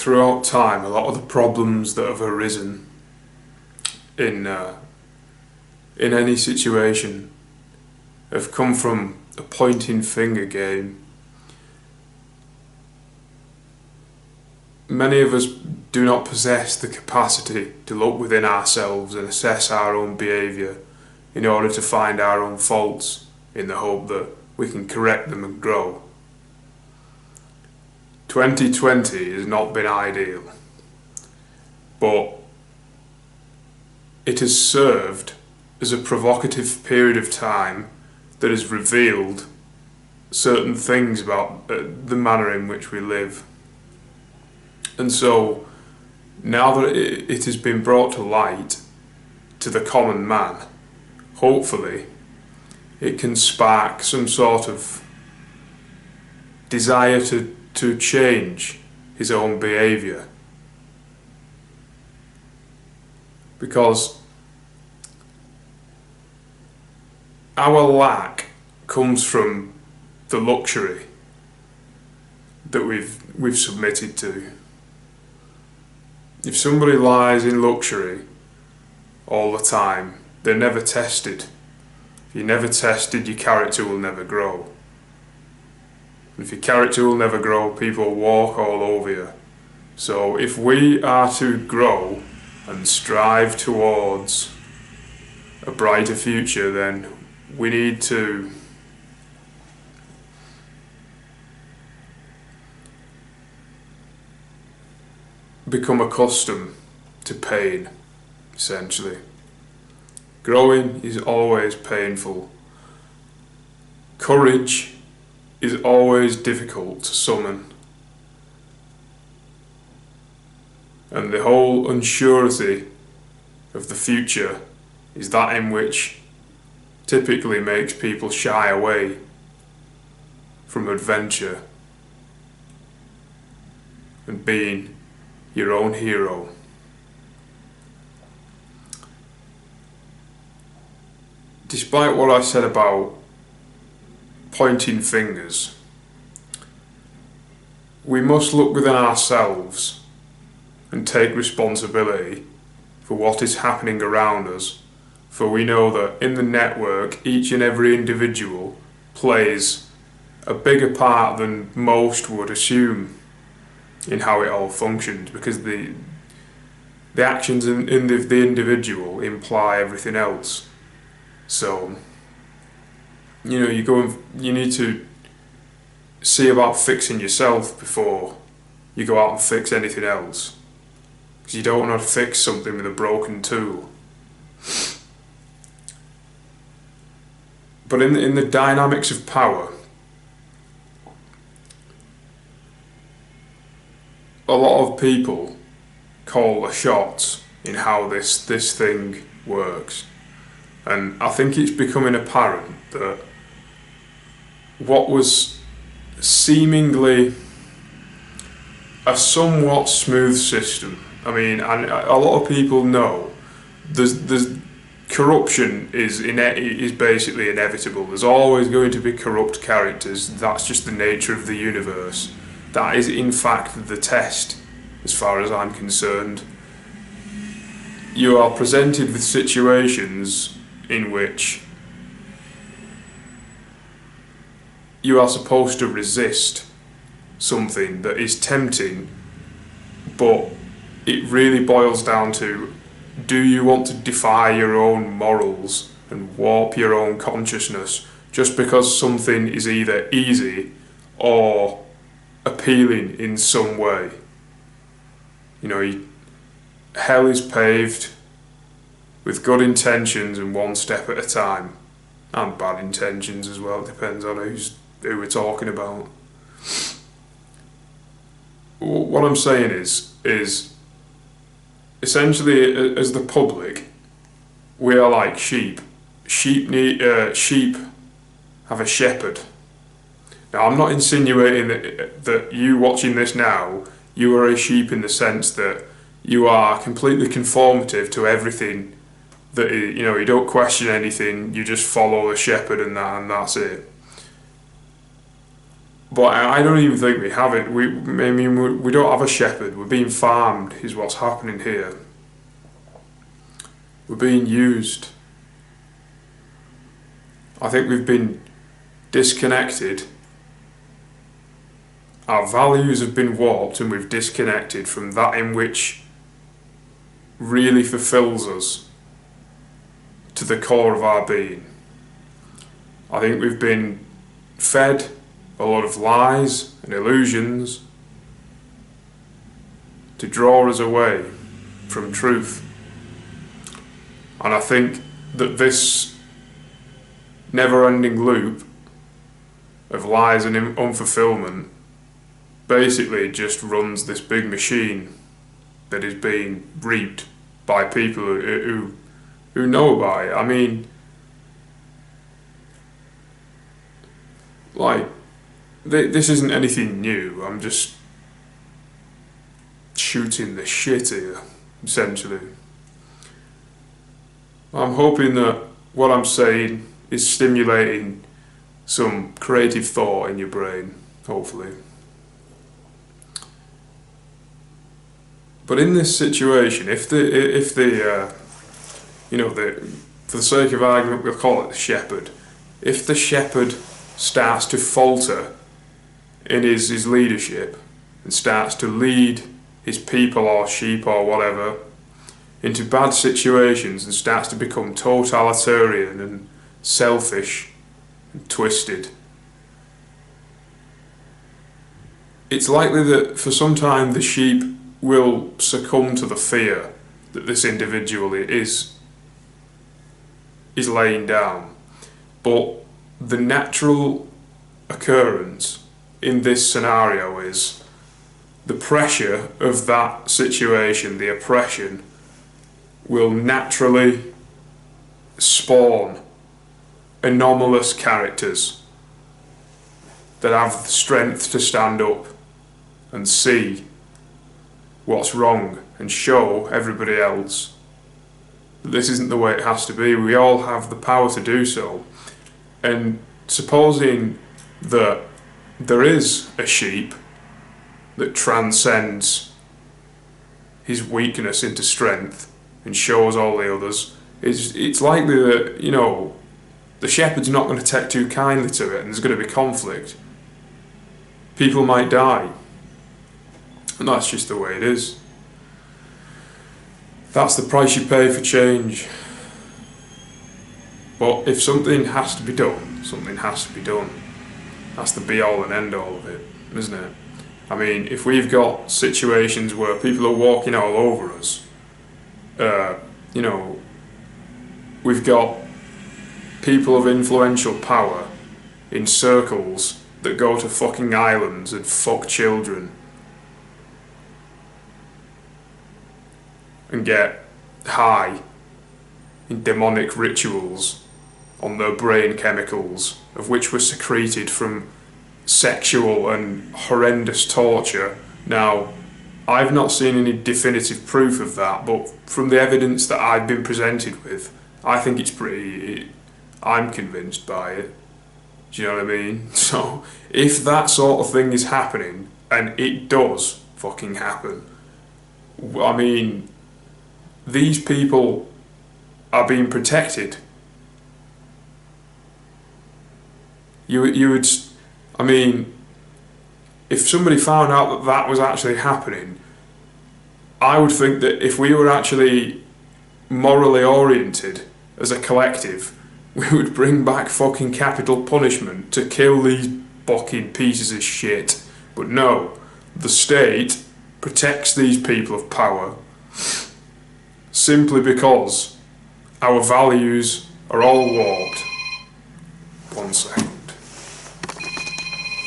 throughout time, a lot of the problems that have arisen in any situation have come from a pointing finger game. Many of us do not possess the capacity to look within ourselves and assess our own behaviour in order to find our own faults in the hope that we can correct them and grow. 2020 has not been ideal, but it has served as a provocative period of time that has revealed certain things about the manner in which we live. And so, now that it has been brought to light to the common man, hopefully it can spark some sort of desire to change his own behaviour. Because our lack comes from the luxury that we've submitted to. If somebody lies in luxury all the time, they're never tested. If you're never tested, your character will never grow. And if your character will never grow, people walk all over you. So if we are to grow and strive towards a brighter future, then we need to become accustomed to pain, essentially. Growing is always painful. Courage is always difficult to summon. And the whole unsurety of the future is that in which typically makes people shy away from adventure and being your own hero. Despite what I said about pointing fingers, we must look within ourselves and take responsibility for what is happening around us, for we know that in the network each and every individual plays a bigger part than most would assume in how it all functions, because the actions in the individual imply everything else. So, you need to see about fixing yourself before you go out and fix anything else, because you don't want to fix something with a broken tool. But in the dynamics of power, a lot of people call the shots in how this thing works. And I think it's becoming apparent that what was seemingly a somewhat smooth system, I mean, and a lot of people know there's corruption is basically inevitable. There's always going to be corrupt characters. That's just the nature of the universe. That is in fact the test, as far as I'm concerned. You are presented with situations in which you are supposed to resist something that is tempting, but it really boils down to, do you want to defy your own morals and warp your own consciousness just because something is either easy or appealing in some way? Hell is paved with good intentions and one step at a time, and bad intentions as well. It depends on who we're talking about. What I'm saying is essentially, as the public, we are like sheep. Sheep have a shepherd. Now, I'm not insinuating that you watching this now, you are a sheep in the sense that you are completely conformative to everything. That you don't question anything. You just follow the shepherd, and that's it. But I don't even think we have it. We don't have a shepherd. We're being farmed, is what's happening here. We're being used. I think we've been disconnected. Our values have been warped and we've disconnected from that in which really fulfills us to the core of our being. I think we've been fed a lot of lies and illusions to draw us away from truth. And I think that this never-ending loop of lies and unfulfillment basically just runs this big machine that is being reaped by people who know about it. I mean, like, this isn't anything new. I'm just shooting the shit here, essentially. I'm hoping that what I'm saying is stimulating some creative thought in your brain, hopefully. But in this situation, if the for the sake of argument, we'll call it the shepherd. If the shepherd starts to falter in his leadership and starts to lead his people or sheep or whatever into bad situations and starts to become totalitarian and selfish and twisted, it's likely that for some time the sheep will succumb to the fear that this individual is laying down. But the natural occurrence in this scenario is the pressure of that situation, the oppression, will naturally spawn anomalous characters that have the strength to stand up and see what's wrong and show everybody else that this isn't the way it has to be. We all have the power to do so. And supposing that there is a sheep that transcends his weakness into strength and shows all the others, it's likely that, you know, the shepherd's not going to take too kindly to it and there's going to be conflict. People might die. And that's just the way it is. That's the price you pay for change. But if something has to be done, something has to be done. That's the be-all and end-all of it, isn't it? I mean, if we've got situations where people are walking all over us, you know, we've got people of influential power in circles that go to fucking islands and fuck children and get high in demonic rituals on their brain chemicals, of which were secreted from sexual and horrendous torture. Now, I've not seen any definitive proof of that, but from the evidence that I've been presented with, I think it's I'm convinced by it. Do you know what I mean? So, if that sort of thing is happening, and it does fucking happen, I mean, these people are being protected. You would, I mean, if somebody found out that that was actually happening, I would think that if we were actually morally oriented as a collective, we would bring back fucking capital punishment to kill these fucking pieces of shit. But no, the state protects these people of power simply because our values are all warped. One second.